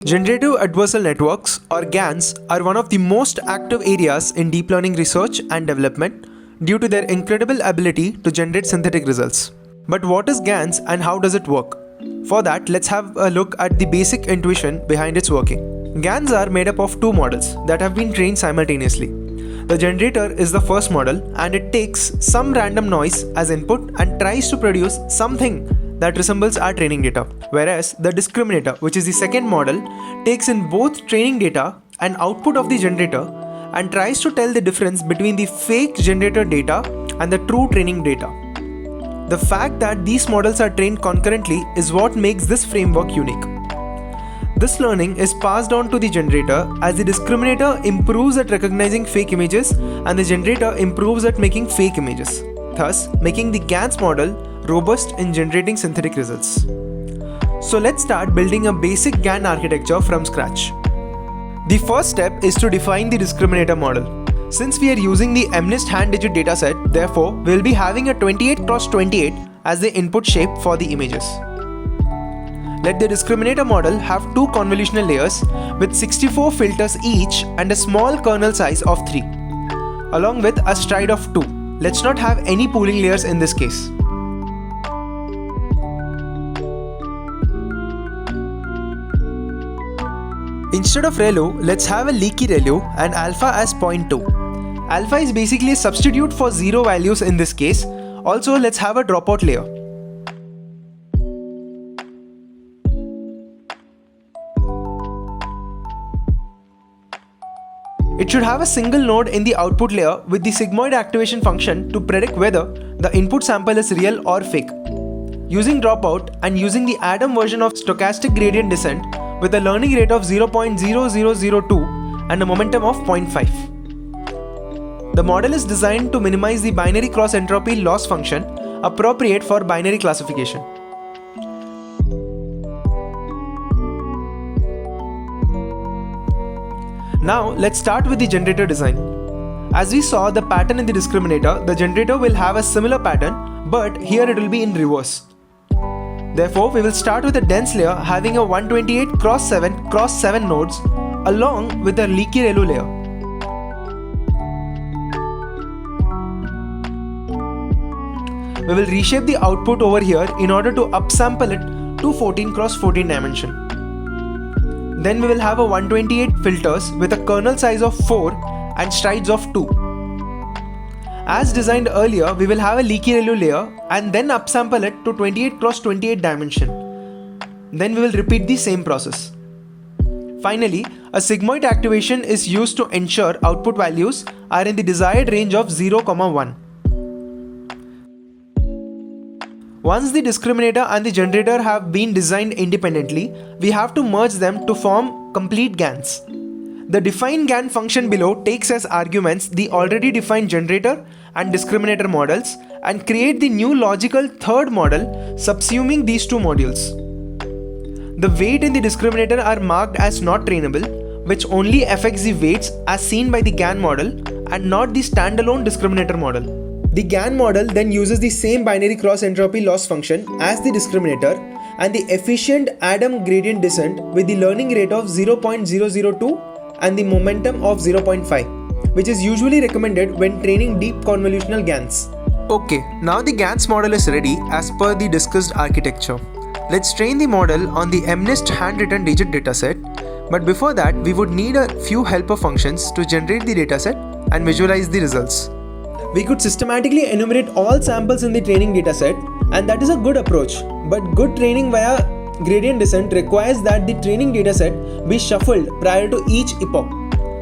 Generative Adversarial Networks, or GANs, are one of the most active areas in deep learning research and development due to their incredible ability to generate synthetic results. But what is GANs and how does it work? For that, let's have a look at the basic intuition behind its working. GANs are made up of two models that have been trained simultaneously. The generator is the first model, and it takes some random noise as input and tries to produce something that resembles our training data. Whereas the discriminator, which is the second model, takes in both training data and output of the generator and tries to tell the difference between the fake generator data and the true training data. The fact that these models are trained concurrently is what makes this framework unique. This learning is passed on to the generator as the discriminator improves at recognizing fake images and the generator improves at making fake images, thus making the GANs model robust in generating synthetic results. So let's start building a basic GAN architecture from scratch. The first step is to define the discriminator model. Since we are using the MNIST hand-digit dataset, therefore we will be having a 28x28 as the input shape for the images. Let the discriminator model have two convolutional layers with 64 filters each and a small kernel size of 3, along with a stride of 2. Let's not have any pooling layers in this case. Instead of ReLU, let's have a leaky ReLU and alpha as 0.2. Alpha is basically a substitute for 0 values in this case. Also, let's have a dropout layer. It should have a single node in the output layer with the sigmoid activation function to predict whether the input sample is real or fake. Using dropout and using the Adam version of stochastic gradient descent with a learning rate of 0.0002 and a momentum of 0.5. The model is designed to minimize the binary cross entropy loss function appropriate for binary classification. Now let's start with the generator design. As we saw the pattern in the discriminator, the generator will have a similar pattern, but here it will be in reverse. Therefore, we will start with a dense layer having a 128x7 nodes along with a leaky ReLU layer. We will reshape the output over here in order to upsample it to 14x14 dimension. Then we will have a 128 filters with a kernel size of 4 and strides of 2. As designed earlier, we will have a leaky ReLU layer and then upsample it to 28x28 dimension. Then we will repeat the same process. Finally, a sigmoid activation is used to ensure output values are in the desired range of 0,1. Once the discriminator and the generator have been designed independently, we have to merge them to form complete GANs. The define GAN function below takes as arguments the already defined generator and discriminator models and create the new logical third model subsuming these two modules. The weight in the discriminator are marked as not trainable, which only affects the weights as seen by the GAN model and not the standalone discriminator model. The GAN model then uses the same binary cross entropy loss function as the discriminator and the efficient Adam gradient descent with the learning rate of 0.002 and the momentum of 0.5, which is usually recommended when training deep convolutional GANs. Okay, now the GANs model is ready as per the discussed architecture. Let's train the model on the MNIST handwritten digit dataset, but before that we would need a few helper functions to generate the dataset and visualize the results. We could systematically enumerate all samples in the training dataset, and that is a good approach, but good training via gradient descent requires that the training dataset be shuffled prior to each epoch.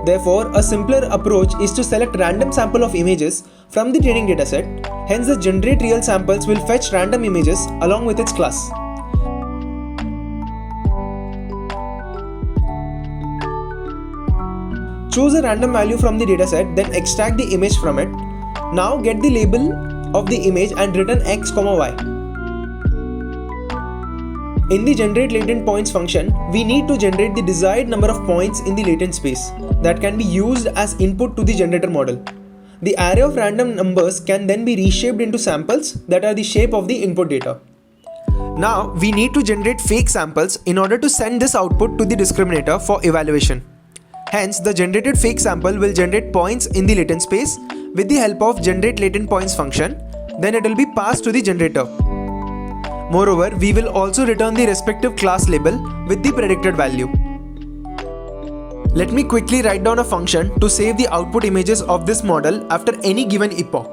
Therefore, a simpler approach is to select random sample of images from the training dataset. Hence, the generate real samples will fetch random images along with its class. Choose a random value from the dataset, then extract the image from it. Now get the label of the image and return x, y. In the generate latent points function, we need to generate the desired number of points in the latent space that can be used as input to the generator model. The array of random numbers can then be reshaped into samples that are the shape of the input data. Now we need to generate fake samples in order to send this output to the discriminator for evaluation. Hence, the generated fake sample will generate points in the latent space with the help of generate latent points function. Then it will be passed to the generator. Moreover, we will also return the respective class label with the predicted value. Let me quickly write down a function to save the output images of this model after any given epoch.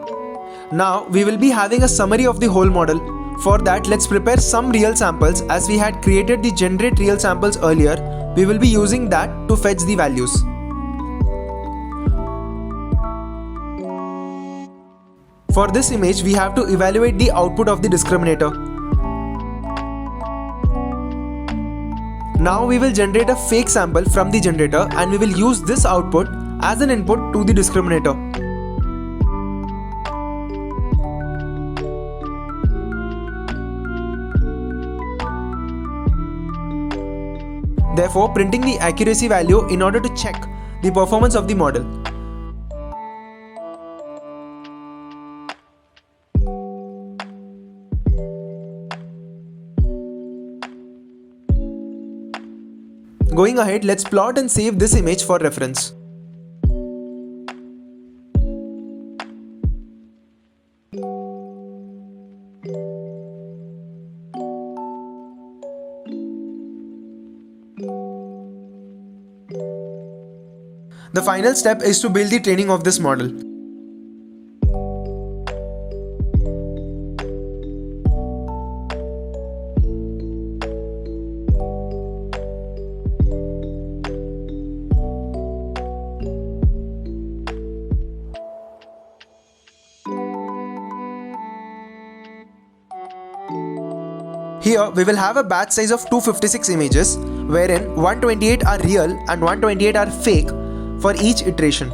Now we will be having a summary of the whole model. For that, let's prepare some real samples. As we had created the generate real samples earlier, we will be using that to fetch the values. For this image, we have to evaluate the output of the discriminator. Now we will generate a fake sample from the generator and we will use this output as an input to the discriminator. Therefore, printing the accuracy value in order to check the performance of the model. Going ahead, let's plot and save this image for reference. The final step is to build the training of this model. Here we will have a batch size of 256 images, wherein 128 are real and 128 are fake for each iteration.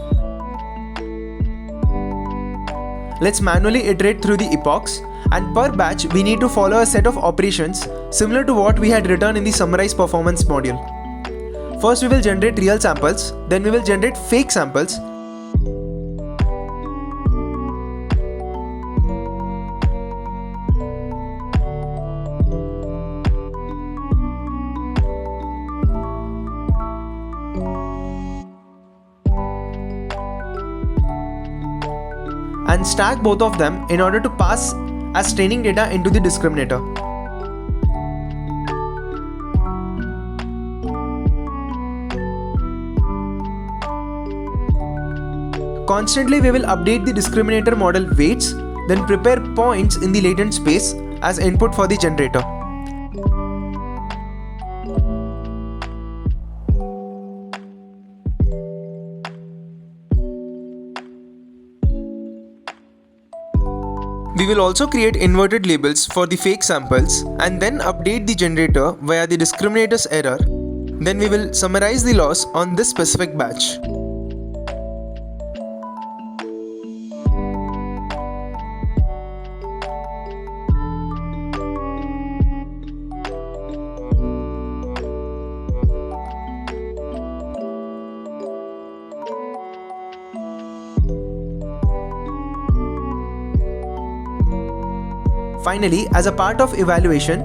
Let's manually iterate through the epochs, and per batch we need to follow a set of operations similar to what we had written in the summarize performance module. First we will generate real samples, then we will generate fake samples. And stack both of them in order to pass as training data into the discriminator. Constantly we will update the discriminator model weights, then prepare points in the latent space as input for the generator. We will also create inverted labels for the fake samples and then update the generator via the discriminator's error. Then we will summarize the loss on this specific batch. Finally, as a part of evaluation,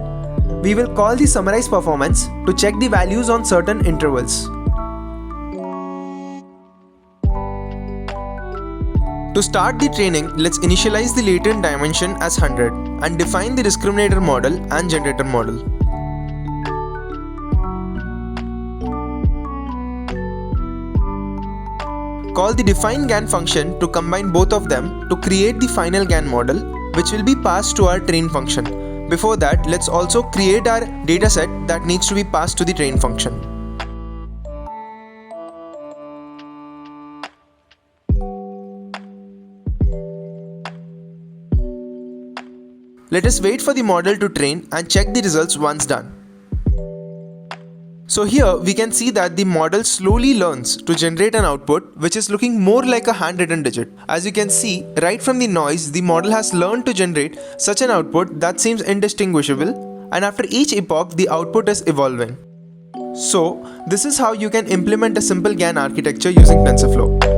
we will call the summarize performance to check the values on certain intervals. To start the training, let's initialize the latent dimension as 100 and define the discriminator model and generator model. Call the define GAN function to combine both of them to create the final GAN model, which will be passed to our train function. Before that, let's also create our dataset that needs to be passed to the train function. Let us wait for the model to train and check the results once done. So here we can see that the model slowly learns to generate an output which is looking more like a handwritten digit. As you can see, right from the noise, the model has learned to generate such an output that seems indistinguishable, and after each epoch the output is evolving. So this is how you can implement a simple GAN architecture using TensorFlow.